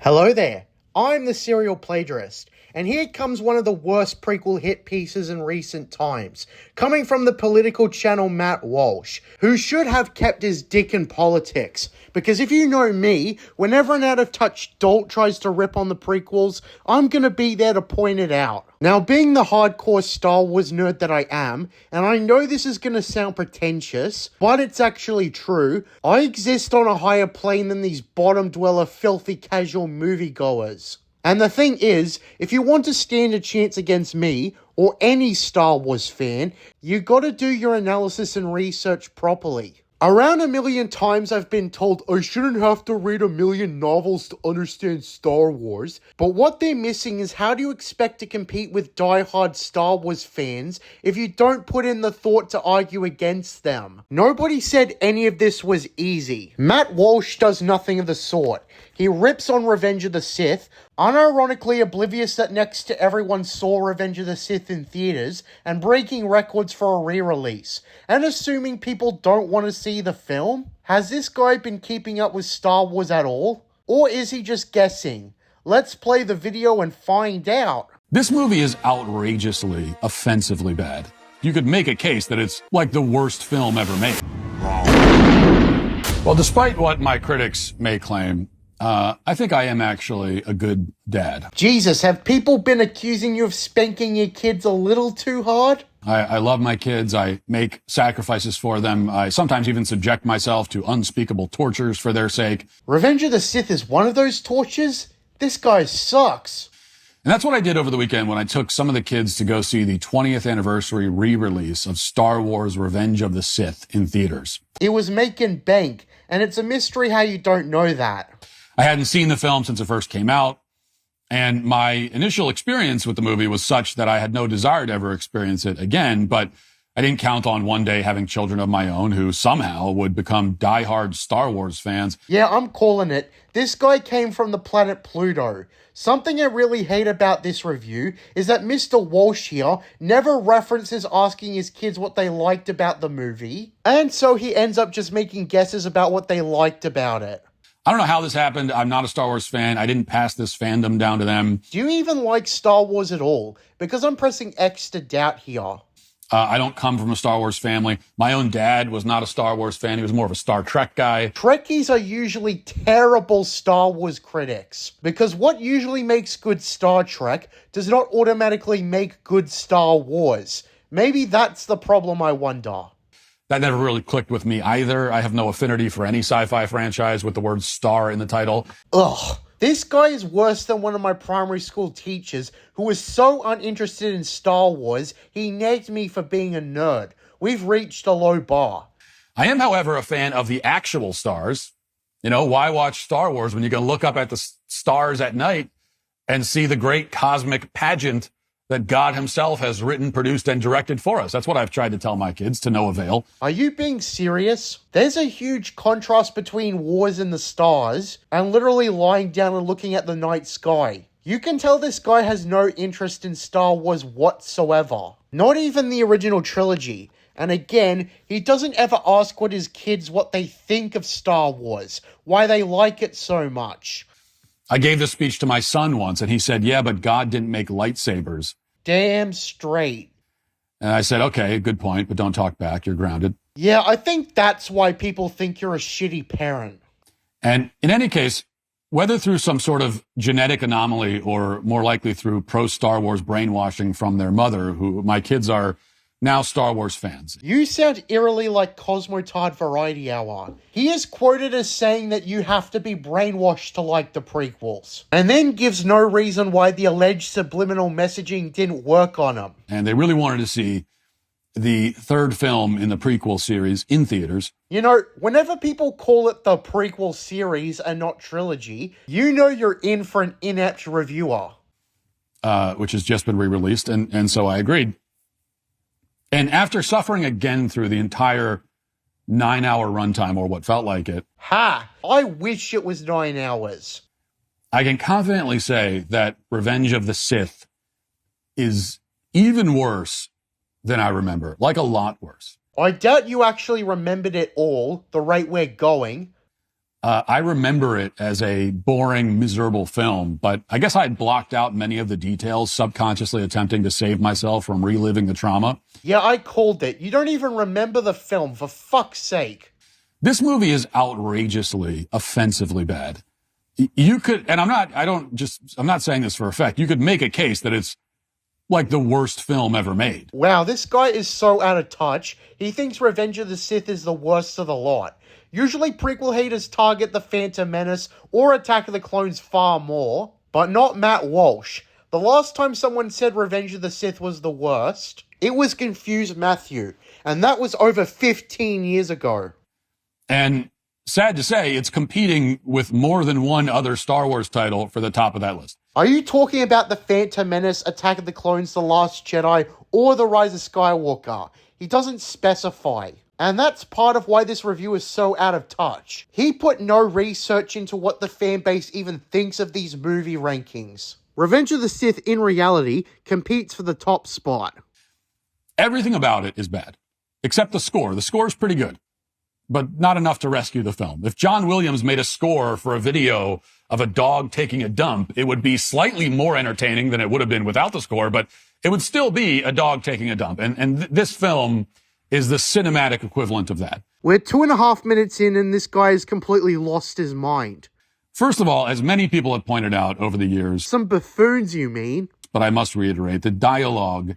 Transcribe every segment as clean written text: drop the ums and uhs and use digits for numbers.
Hello there, I'm the serial plagiarist, and here comes one of the worst prequel hit pieces in recent times, coming from the political channel Matt Walsh, who should have kept his dick in politics, because if you know me, whenever an out-of-touch dolt tries to rip on the prequels, I'm gonna be there to point it out. Now, being the hardcore Star Wars nerd that I am, and I know this is gonna sound pretentious, but it's actually true, I exist on a higher plane than these bottom-dweller filthy casual moviegoers. And the thing is, if you want to stand a chance against me, or any Star Wars fan, you gotta do your analysis and research properly. Around 1,000,000 times I've been told I shouldn't have to read 1,000,000 novels to understand Star Wars, but what they're missing is how do you expect to compete with die-hard Star Wars fans if you don't put in the thought to argue against them? Nobody said any of this was easy. Matt Walsh does nothing of the sort. He rips on Revenge of the Sith, unironically oblivious that next to everyone saw Revenge of the Sith in theaters, and breaking records for a re-release, and assuming people don't want to see the film? Has this guy been keeping up with Star Wars at all? Or is he just guessing? Let's play the video and find out. This movie is outrageously, offensively bad. You could make a case that it's like the worst film ever made. Well, despite what my critics may claim, I think I am actually a good dad. Jesus, have people been accusing you of spanking your kids a little too hard? I love my kids. I make sacrifices for them. I sometimes even subject myself to unspeakable tortures for their sake. Revenge of the Sith is one of those tortures? This guy sucks. And that's what I did over the weekend when I took some of the kids to go see the 20th anniversary re-release of Star Wars Revenge of the Sith in theaters. It was making bank, and it's a mystery how you don't know that. I hadn't seen the film since it first came out, and my initial experience with the movie was such that I had no desire to ever experience it again, but I didn't count on one day having children of my own who somehow would become diehard Star Wars fans. Yeah, I'm calling it. This guy came from the planet Pluto. Something I really hate about this review is that Mr. Walsh here never references asking his kids what they liked about the movie, and so he ends up just making guesses about what they liked about it. I don't know how this happened. I'm not a Star Wars fan. I didn't pass this fandom down to them. Do you even like Star Wars at all? Because I'm pressing X to doubt here. I don't come from a Star Wars family. My own dad was not a Star Wars fan. He was more of a Star Trek guy. Trekkies are usually terrible Star Wars critics, because what usually makes good Star Trek does not automatically make good Star Wars. Maybe that's the problem, I wonder. That never really clicked with me either. I have no affinity for any sci-fi franchise with the word star in the title. Ugh. This guy is worse than one of my primary school teachers who was so uninterested in Star Wars, he nagged me for being a nerd. We've reached a low bar. I am, however, a fan of the actual stars. You know, why watch Star Wars when you can look up at the stars at night and see the great cosmic pageant that God himself has written, produced, and directed for us? That's what I've tried to tell my kids, to no avail. Are you being serious? There's a huge contrast between wars in the stars and literally lying down and looking at the night sky. You can tell this guy has no interest in Star Wars whatsoever. Not even the original trilogy. And again, he doesn't ever ask his kids what they think of Star Wars, why they like it so much. I gave this speech to my son once, and he said, yeah, but God didn't make lightsabers. Damn straight. And I said, okay, good point, but don't talk back. You're grounded. Yeah, I think that's why people think you're a shitty parent. And in any case, whether through some sort of genetic anomaly or more likely through pro-Star Wars brainwashing from their mother, who my kids are now Star Wars fans. You sound eerily like Cosmotard Variety Hour. He is quoted as saying that you have to be brainwashed to like the prequels, and then gives no reason why the alleged subliminal messaging didn't work on him. And they really wanted to see the third film in the prequel series in theaters. You know, whenever people call it the prequel series and not trilogy, you know you're in for an inept reviewer. Which has just been re-released, and so I agreed. And after suffering again through the entire 9-hour runtime, or what felt like it. Ha! I wish it was 9 hours. I can confidently say that Revenge of the Sith is even worse than I remember. Like a lot worse. I doubt you actually remembered it all, the rate we're going. I remember it as a boring, miserable film, but I guess I'd blocked out many of the details, subconsciously attempting to save myself from reliving the trauma. Yeah, I called it. You don't even remember the film, for fuck's sake. This movie is outrageously, offensively bad. You could, and I'm not saying this for effect. You could make a case that it's like the worst film ever made. Wow, this guy is so out of touch. He thinks Revenge of the Sith is the worst of the lot. Usually prequel haters target The Phantom Menace or Attack of the Clones far more, but not Matt Walsh. The last time someone said Revenge of the Sith was the worst, it was Confused Matthew, and that was over 15 years ago. And sad to say, it's competing with more than one other Star Wars title for the top of that list. Are you talking about The Phantom Menace, Attack of the Clones, The Last Jedi, or The Rise of Skywalker? He doesn't specify. And that's part of why this review is so out of touch. He put no research into what the fanbase even thinks of these movie rankings. Revenge of the Sith, in reality, competes for the top spot. Everything about it is bad, except the score. The score is pretty good, but not enough to rescue the film. If John Williams made a score for a video of a dog taking a dump, it would be slightly more entertaining than it would have been without the score, but it would still be a dog taking a dump. And this film is the cinematic equivalent of that. We're 2.5 minutes in and this guy has completely lost his mind. First of all, as many people have pointed out over the years... Some buffoons, you mean? But I must reiterate, the dialogue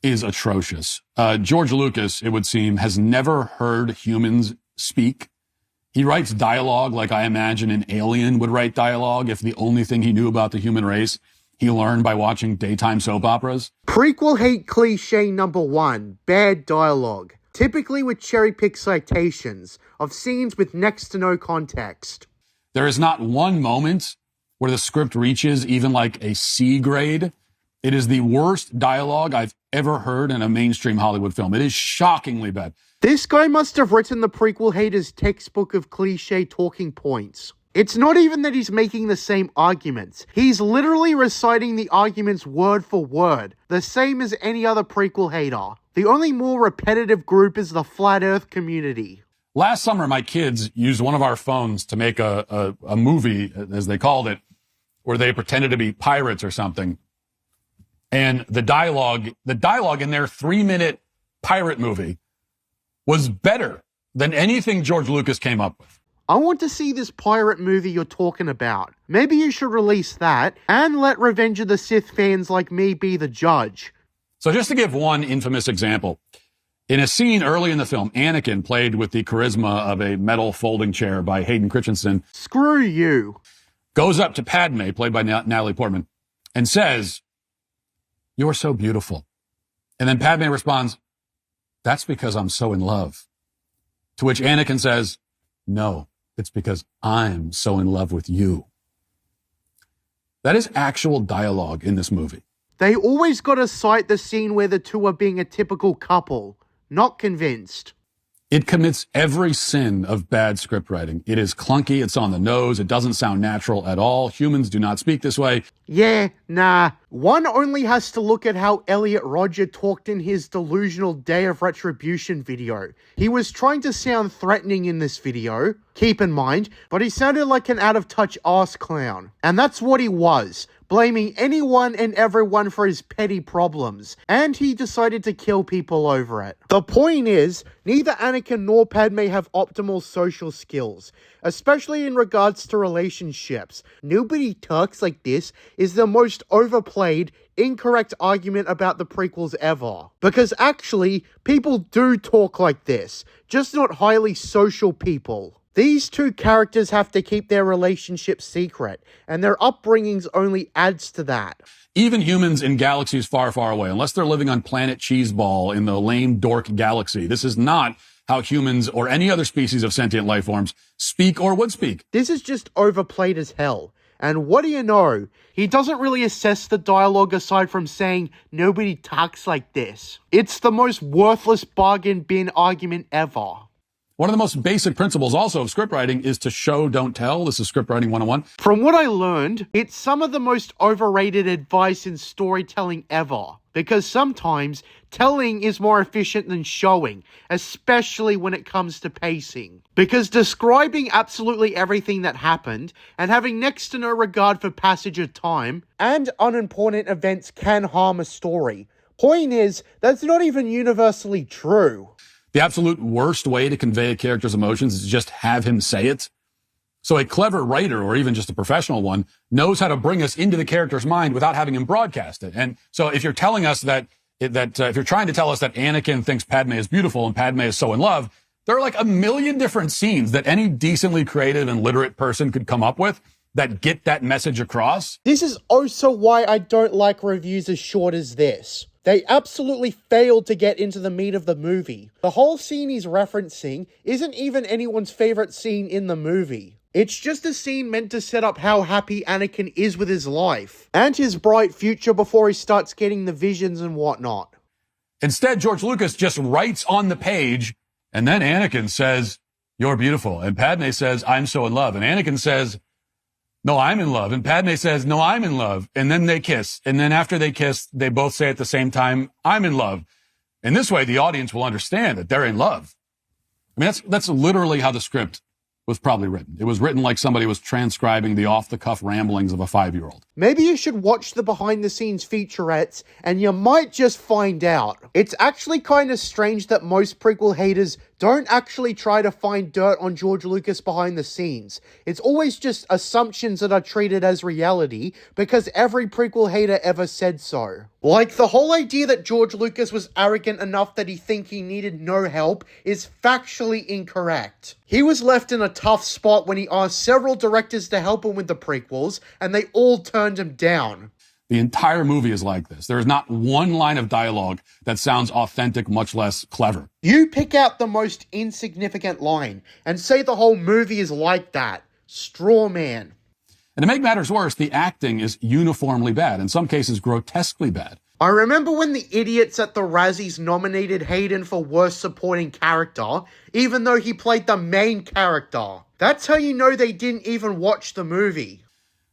is atrocious. George Lucas, it would seem, has never heard humans speak. He writes dialogue like I imagine an alien would write dialogue if the only thing he knew about the human race he learned by watching daytime soap operas. Prequel hate cliche number 1, bad dialogue. Typically with cherry-picked citations of scenes with next to no context. There is not one moment where the script reaches even like a C grade. It is the worst dialogue I've ever heard in a mainstream Hollywood film. It is shockingly bad. This guy must have written the prequel haters' textbook of cliche talking points. It's not even that he's making the same arguments. He's literally reciting the arguments word for word, the same as any other prequel hater. The only more repetitive group is the Flat Earth community. Last summer, my kids used one of our phones to make a movie, as they called it, where they pretended to be pirates or something. And the dialogue in their 3-minute pirate movie was better than anything George Lucas came up with. I want to see this pirate movie you're talking about. Maybe you should release that and let Revenge of the Sith fans like me be the judge. So just to give one infamous example, in a scene early in the film, Anakin, played with the charisma of a metal folding chair by Hayden Christensen, screw you, goes up to Padme, played by Natalie Portman, and says, "You're so beautiful." And then Padme responds, "That's because I'm so in love." To which Anakin says, "No, it's because I'm so in love with you." That is actual dialogue in this movie. They always gotta cite the scene where the two are being a typical couple. Not convinced. It commits every sin of bad scriptwriting. It is clunky, it's on the nose, it doesn't sound natural at all. Humans do not speak this way. Yeah, nah. One only has to look at how Elliot Rodger talked in his delusional Day of Retribution video. He was trying to sound threatening in this video, keep in mind, but he sounded like an out-of-touch arse clown. And that's what he was, blaming anyone and everyone for his petty problems, and he decided to kill people over it. The point is, neither Anakin nor Padme have optimal social skills, especially in regards to relationships. Nobody talks like this is the most overplayed, incorrect argument about the prequels ever. Because actually, people do talk like this, just not highly social people. These two characters have to keep their relationship secret, and their upbringings only adds to that. Even humans in galaxies far, far away, unless they're living on planet Cheeseball in the lame dork galaxy, this is not how humans or any other species of sentient life forms speak or would speak. This is just overplayed as hell. And what do you know? He doesn't really assess the dialogue aside from saying nobody talks like this. It's the most worthless bargain bin argument ever. One of the most basic principles also of scriptwriting is to show, don't tell. This is scriptwriting 101. From what I learned, it's some of the most overrated advice in storytelling ever. because sometimes telling is more efficient than showing, especially when it comes to pacing. Because describing absolutely everything that happened and having next to no regard for passage of time and unimportant events can harm a story. Point is, that's not even universally true. The absolute worst way to convey a character's emotions is to just have him say it. So a clever writer, or even just a professional one, knows how to bring us into the character's mind without having him broadcast it. And so if you're telling us if you're trying to tell us that Anakin thinks Padme is beautiful and Padme is so in love, there are like a million different scenes that any decently creative and literate person could come up with that get that message across. This is also why I don't like reviews as short as this. They absolutely failed to get into the meat of the movie. The whole scene he's referencing isn't even anyone's favorite scene in the movie. It's just a scene meant to set up how happy Anakin is with his life and his bright future before he starts getting the visions and whatnot. Instead, George Lucas just writes on the page, and then Anakin says, "You're beautiful." And Padme says, "I'm so in love." And Anakin says, "No, I'm in love." And Padme says, "No, I'm in love." And then they kiss. And then after they kiss, they both say at the same time, "I'm in love." And this way, the audience will understand that they're in love. I mean, that's literally how the script was probably written. It was written like somebody was transcribing the off-the-cuff ramblings of a 5-year-old. Maybe you should watch the behind-the-scenes featurettes, and you might just find out. It's actually kind of strange that most prequel haters don't actually try to find dirt on George Lucas behind the scenes. It's always just assumptions that are treated as reality, because every prequel hater ever said so. Like, the whole idea that George Lucas was arrogant enough that he think he needed no help is factually incorrect. He was left in a tough spot when he asked several directors to help him with the prequels, and they all turned him down. The entire movie is like this. There is not one line of dialogue that sounds authentic, much less clever. You pick out the most insignificant line and say the whole movie is like that. Straw man. And to make matters worse, the acting is uniformly bad, in some cases grotesquely bad. I remember when the idiots at the Razzies nominated Hayden for Worst Supporting Character, even though he played the main character. That's how you know they didn't even watch the movie.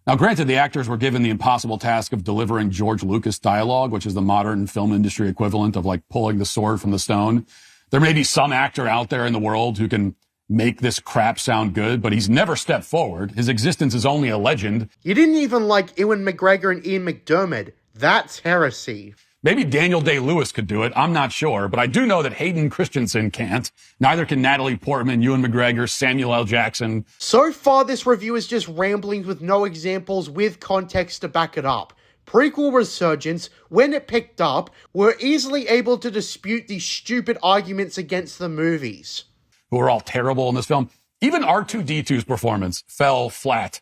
Now, granted, the actors were given the impossible task of delivering George Lucas dialogue, which is the modern film industry equivalent of like pulling the sword from the stone. There may be some actor out there in the world who can make this crap sound good, but he's never stepped forward. His existence is only a legend. You didn't even like Ewan McGregor and Ian McDiarmid. That's heresy. Maybe Daniel Day-Lewis could do it. I'm not sure, but I do know that Hayden Christensen can't. Neither can Natalie Portman, Ewan McGregor, Samuel L. Jackson. So far, this review is just ramblings with no examples with context to back it up. Prequel resurgence, when it picked up, were easily able to dispute these stupid arguments against the movies. Who are all terrible in this film. Even R2-D2's performance fell flat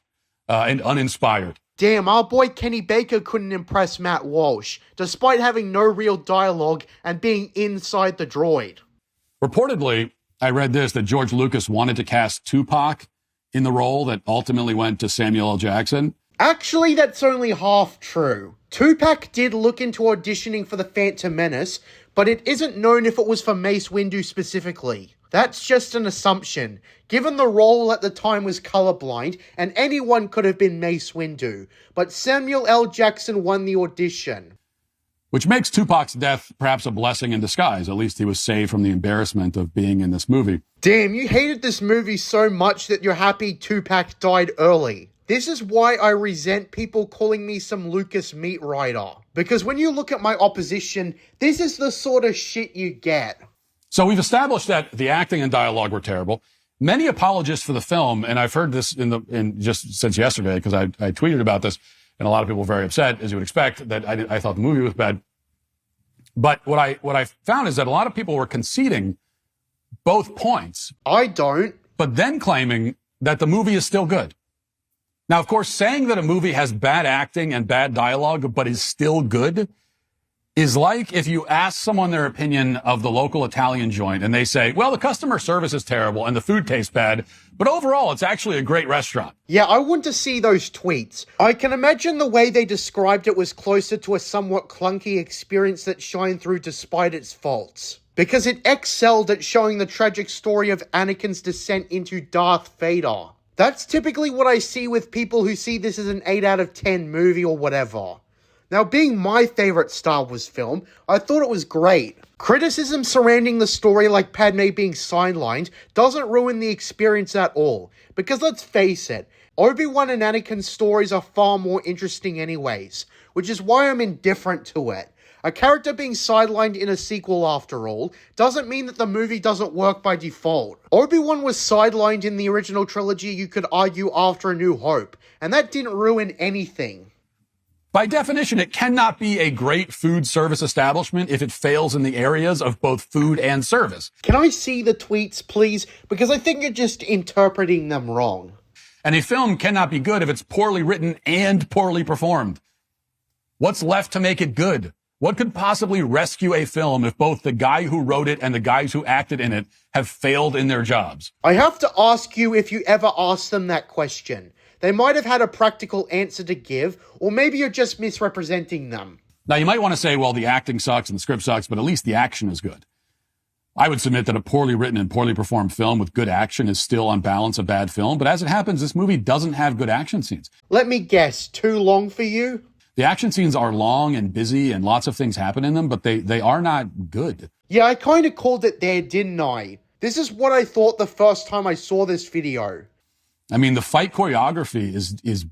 and uninspired. Damn, our boy Kenny Baker couldn't impress Matt Walsh, despite having no real dialogue and being inside the droid. Reportedly, I read this, that George Lucas wanted to cast Tupac in the role that ultimately went to Samuel L. Jackson. Actually, that's only half true. Tupac did look into auditioning for The Phantom Menace, but it isn't known if it was for Mace Windu specifically. That's just an assumption, given the role at the time was colorblind and anyone could have been Mace Windu, but Samuel L. Jackson won the audition. Which makes Tupac's death perhaps a blessing in disguise. At least he was saved from the embarrassment of being in this movie. Damn, you hated this movie so much that you're happy Tupac died early. This is why I resent people calling me some Lucas meat rider. Because when you look at my opposition, this is the sort of shit you get. So we've established that the acting and dialogue were terrible. Many apologists for the film, and I've heard this in just since yesterday because I tweeted about this, and a lot of people were very upset, as you would expect, that I thought the movie was bad. But what I found is that a lot of people were conceding both points. I don't. But then claiming that the movie is still good. Now, of course, saying that a movie has bad acting and bad dialogue but is still good is like if you ask someone their opinion of the local Italian joint and they say, well, the customer service is terrible and the food tastes bad, but overall, it's actually a great restaurant. Yeah, I want to see those tweets. I can imagine the way they described it was closer to a somewhat clunky experience that shined through despite its faults. Because it excelled at showing the tragic story of Anakin's descent into Darth Vader. That's typically what I see with people who see this as an 8 out of 10 movie or whatever. Now, being my favorite Star Wars film, I thought it was great. Criticism surrounding the story, like Padme being sidelined, doesn't ruin the experience at all. Because let's face it, Obi-Wan and Anakin's stories are far more interesting anyways, which is why I'm indifferent to it. A character being sidelined in a sequel, after all, doesn't mean that the movie doesn't work by default. Obi-Wan was sidelined in the original trilogy, you could argue, after A New Hope, and that didn't ruin anything. By definition, it cannot be a great food service establishment if it fails in the areas of both food and service. Can I see the tweets, please? Because I think you're just interpreting them wrong. And a film cannot be good if it's poorly written and poorly performed. What's left to make it good? What could possibly rescue a film if both the guy who wrote it and the guys who acted in it have failed in their jobs? I have to ask you if you ever asked them that question. They might have had a practical answer to give, or maybe you're just misrepresenting them. Now, you might want to say, well, the acting sucks and the script sucks, but at least the action is good. I would submit that a poorly written and poorly performed film with good action is still on balance a bad film, but as it happens, this movie doesn't have good action scenes. Let me guess, too long for you? The action scenes are long and busy and lots of things happen in them, but they are not good. Yeah, I kind of called it there, didn't I? This is what I thought the first time I saw this video. I mean, the fight choreography is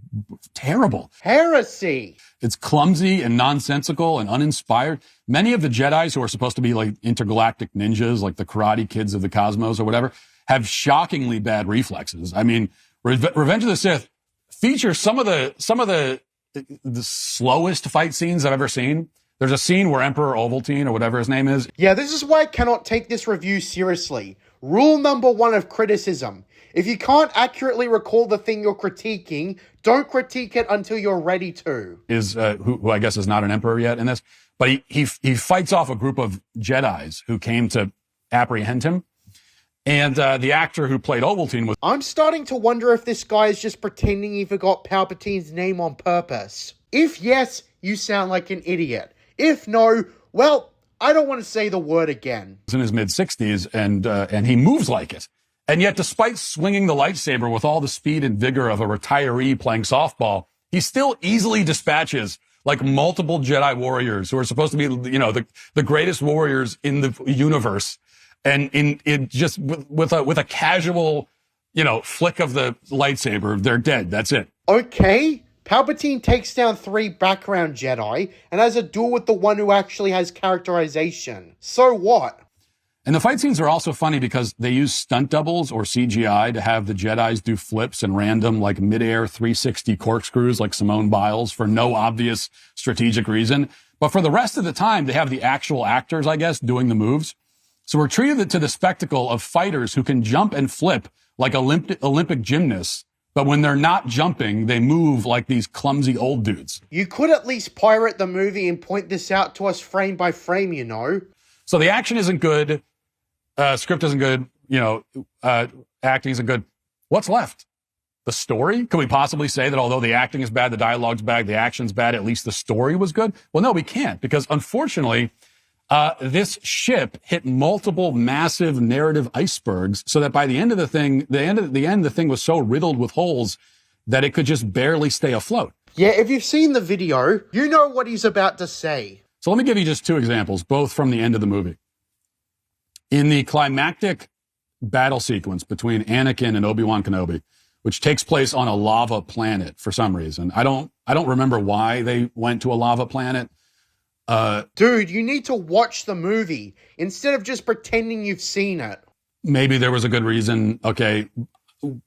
terrible. Heresy! It's clumsy and nonsensical and uninspired. Many of the Jedis who are supposed to be like intergalactic ninjas, like the Karate Kids of the cosmos or whatever, have shockingly bad reflexes. I mean, Revenge of the Sith features some of the slowest fight scenes I've ever seen. There's a scene where Emperor Ovaltine, or whatever his name is. Yeah, this is why I cannot take this review seriously. Rule number 1 of criticism. If you can't accurately recall the thing you're critiquing, don't critique it until you're ready to. Who I guess is not an emperor yet in this, but he fights off a group of Jedis who came to apprehend him. And the actor who played Ovaltine was... I'm starting to wonder if this guy is just pretending he forgot Palpatine's name on purpose. If yes, you sound like an idiot. If no, well, I don't want to say the word again. He's in his mid-60s, and he moves like it. And yet, despite swinging the lightsaber with all the speed and vigor of a retiree playing softball, he still easily dispatches like multiple Jedi warriors who are supposed to be, the greatest warriors in the universe. And in just with a casual, flick of the lightsaber, they're dead. That's it. Okay. Palpatine takes down 3 background Jedi and has a duel with the one who actually has characterization. So what? And the fight scenes are also funny because they use stunt doubles or CGI to have the Jedis do flips and random like mid-air 360 corkscrews like Simone Biles for no obvious strategic reason. But for the rest of the time, they have the actual actors, I guess, doing the moves. So we're treated to the spectacle of fighters who can jump and flip like Olympic gymnasts. But when they're not jumping, they move like these clumsy old dudes. You could at least pirate the movie and point this out to us frame by frame, So the action isn't good. Script isn't good, acting isn't good. What's left? The story? Could we possibly say that although the acting is bad, the dialogue's bad, the action's bad, at least the story was good? Well, no, we can't, because unfortunately, this ship hit multiple massive narrative icebergs so that by the end of the thing, the thing was so riddled with holes that it could just barely stay afloat. Yeah, if you've seen the video, you know what he's about to say. So let me give you just 2 examples, both from the end of the movie. In the climactic battle sequence between Anakin and Obi-Wan Kenobi, which takes place on a lava planet for some reason. I don't remember why they went to a lava planet. Dude, you need to watch the movie instead of just pretending you've seen it. Maybe there was a good reason. Okay,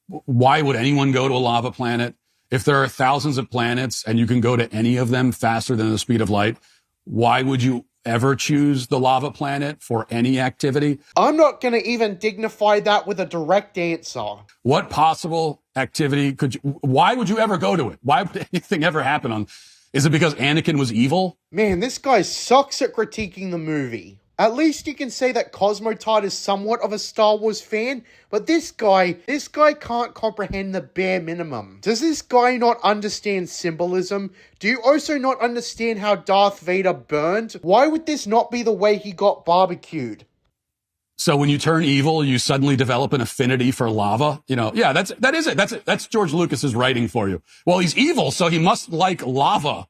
why would anyone go to a lava planet? If there are thousands of planets and you can go to any of them faster than the speed of light, why would you ever choose the lava planet for any activity? I'm not going to even dignify that with a direct answer. What possible activity why would you ever go to it? Why would anything ever happen is it because Anakin was evil? Man, this guy sucks at critiquing the movie. At least you can say that Cosmotard is somewhat of a Star Wars fan, but this guy can't comprehend the bare minimum. Does this guy not understand symbolism? Do you also not understand how Darth Vader burned? Why would this not be the way he got barbecued? So when you turn evil, you suddenly develop an affinity for lava? Yeah, that is it. That's George Lucas's writing for you. Well, he's evil, so he must like lava.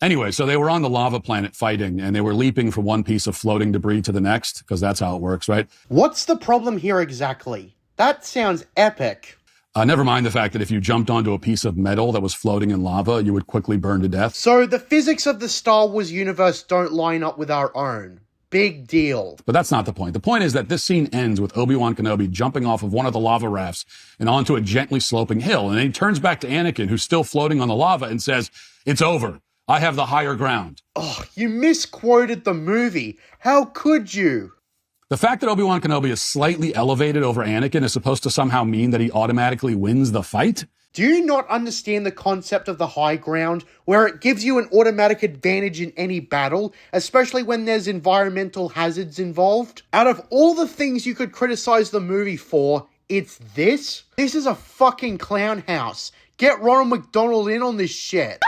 Anyway, so they were on the lava planet fighting, and they were leaping from one piece of floating debris to the next, because that's how it works, right? What's the problem here exactly? That sounds epic. Never mind the fact that if you jumped onto a piece of metal that was floating in lava, you would quickly burn to death. So the physics of the Star Wars universe don't line up with our own. Big deal. But that's not the point. The point is that this scene ends with Obi-Wan Kenobi jumping off of one of the lava rafts and onto a gently sloping hill. And then he turns back to Anakin, who's still floating on the lava, and says, "It's over. I have the higher ground." Oh, you misquoted the movie. How could you? The fact that Obi-Wan Kenobi is slightly elevated over Anakin is supposed to somehow mean that he automatically wins the fight? Do you not understand the concept of the high ground, where it gives you an automatic advantage in any battle, especially when there's environmental hazards involved? Out of all the things you could criticize the movie for, it's this? This is a fucking clown house. Get Ronald McDonald in on this shit.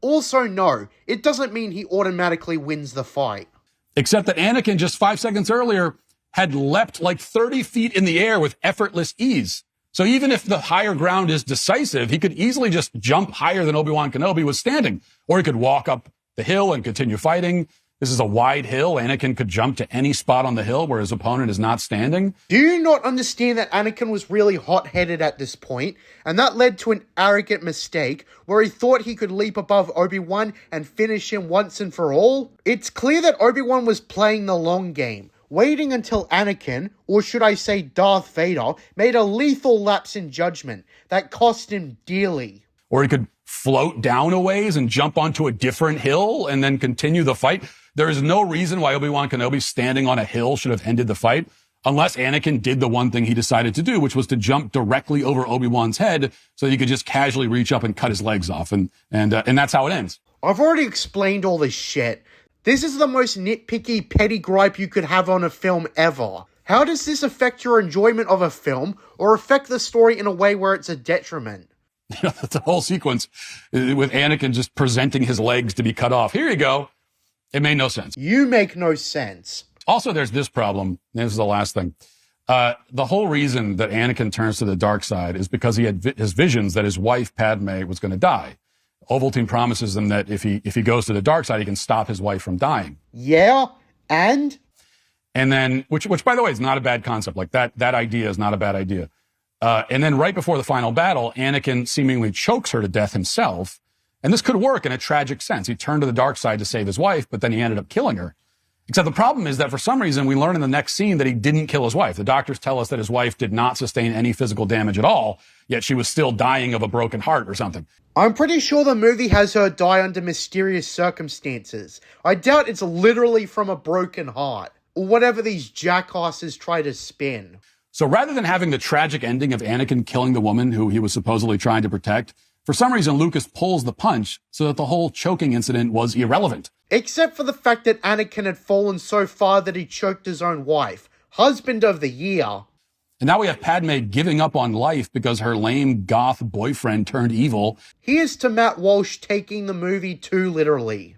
Also, no, it doesn't mean he automatically wins the fight. Except that Anakin just 5 seconds earlier had leapt like 30 feet in the air with effortless ease. So even if the higher ground is decisive, he could easily just jump higher than Obi-Wan Kenobi was standing. Or he could walk up the hill and continue fighting. This is a wide hill. Anakin could jump to any spot on the hill where his opponent is not standing. Do you not understand that Anakin was really hot-headed at this point, and that led to an arrogant mistake where he thought he could leap above Obi-Wan and finish him once and for all? It's clear that Obi-Wan was playing the long game, waiting until Anakin, or should I say Darth Vader, made a lethal lapse in judgment that cost him dearly. Or he could float down a ways and jump onto a different hill and then continue the fight. There is no reason why Obi-Wan Kenobi standing on a hill should have ended the fight, unless Anakin did the one thing he decided to do, which was to jump directly over Obi-Wan's head so he could just casually reach up and cut his legs off. And that's how it ends. I've already explained all this shit. This is the most nitpicky, petty gripe you could have on a film ever. How does this affect your enjoyment of a film, or affect the story in a way where it's a detriment? The whole sequence with Anakin just presenting his legs to be cut off. Here you go. It made no sense. You make no sense. Also, there's this problem. This is the last thing. The whole reason that Anakin turns to the dark side is because he had his visions that his wife, Padme, was going to die. Ovaltine promises him that if he goes to the dark side, he can stop his wife from dying. Yeah, and then, which by the way, is not a bad concept. Like that idea is not a bad idea. And then right before the final battle, Anakin seemingly chokes her to death himself. And this could work in a tragic sense. He turned to the dark side to save his wife, but then he ended up killing her. Except the problem is that for some reason, we learn in the next scene that he didn't kill his wife. The doctors tell us that his wife did not sustain any physical damage at all, yet she was still dying of a broken heart or something. I'm pretty sure the movie has her die under mysterious circumstances. I doubt it's literally from a broken heart, or whatever these jackasses try to spin. So rather than having the tragic ending of Anakin killing the woman who he was supposedly trying to protect, for some reason, Lucas pulls the punch so that the whole choking incident was irrelevant. Except for the fact that Anakin had fallen so far that he choked his own wife. Husband of the year. And now we have Padme giving up on life because her lame goth boyfriend turned evil. Here's to Matt Walsh taking the movie too literally.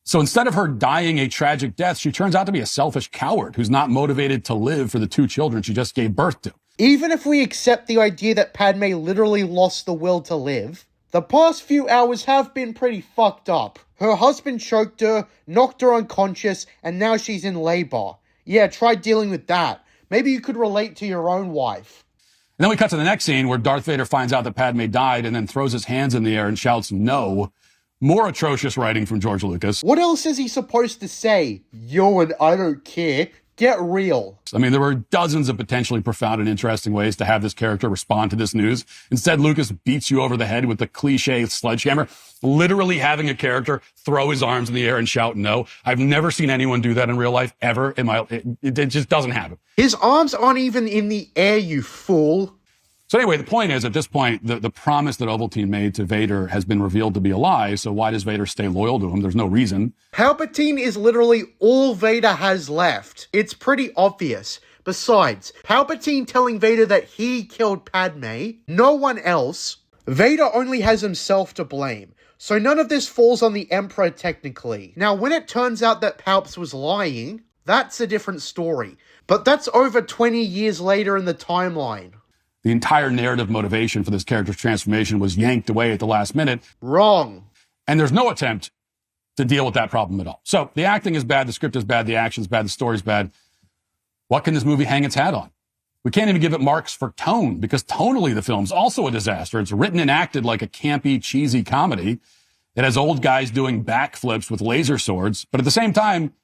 So instead of her dying a tragic death, she turns out to be a selfish coward who's not motivated to live for the 2 children she just gave birth to. Even if we accept the idea that Padme literally lost the will to live, the past few hours have been pretty fucked up. Her husband choked her, knocked her unconscious, and now she's in labor. Yeah, try dealing with that. Maybe you could relate to your own wife. And then we cut to the next scene where Darth Vader finds out that Padme died and then throws his hands in the air and shouts, "No." More atrocious writing from George Lucas. What else is he supposed to say? Yo, and I don't care. Get real. I mean, there were dozens of potentially profound and interesting ways to have this character respond to this news. Instead, Lucas beats you over the head with the cliche sledgehammer, literally having a character throw his arms in the air and shout no. I've never seen anyone do that in real life ever. It just doesn't happen. His arms aren't even in the air, you fool. So anyway, the point is, at this point, the promise that Ovaltine made to Vader has been revealed to be a lie, so why does Vader stay loyal to him? There's no reason. Palpatine is literally all Vader has left. It's pretty obvious. Besides, Palpatine telling Vader that he killed Padme, no one else. Vader only has himself to blame. So none of this falls on the Emperor technically. Now, when it turns out that Palps was lying, that's a different story. But that's over 20 years later in the timeline. The entire narrative motivation for this character's transformation was yanked away at the last minute. Wrong. And there's no attempt to deal with that problem at all. So the acting is bad, the script is bad, the action's bad, the story's bad. What can this movie hang its hat on? We can't even give it marks for tone, because tonally the film's also a disaster. It's written and acted like a campy, cheesy comedy. It has old guys doing backflips with laser swords, but at the same time,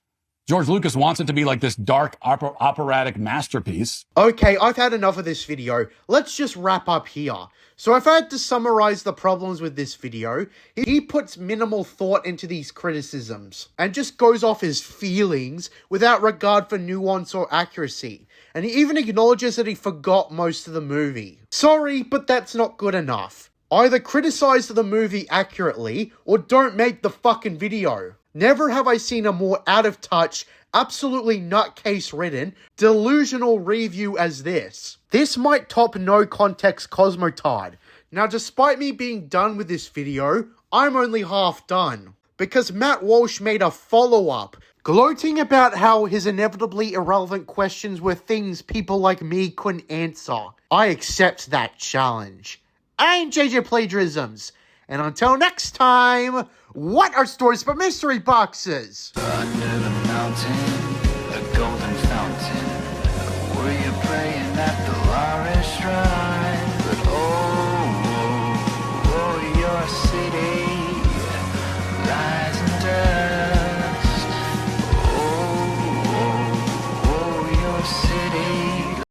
George Lucas wants it to be like this dark operatic masterpiece. Okay, I've had enough of this video. Let's just wrap up here. So if I had to summarize the problems with this video, he puts minimal thought into these criticisms and just goes off his feelings without regard for nuance or accuracy. And he even acknowledges that he forgot most of the movie. Sorry, but that's not good enough. Either criticize the movie accurately or don't make the fucking video. Never have I seen a more out of touch, absolutely nutcase ridden, delusional review as this. This might top no context Cosmotard. Now, despite me being done with this video, I'm only half done. Because Matt Walsh made a follow-up, gloating about how his inevitably irrelevant questions were things people like me couldn't answer. I accept that challenge. I'm JJ Plagiarisms. And until next time, what are stories but mystery boxes? Under the mountain, a golden fountain. Were you praying that the law is strong?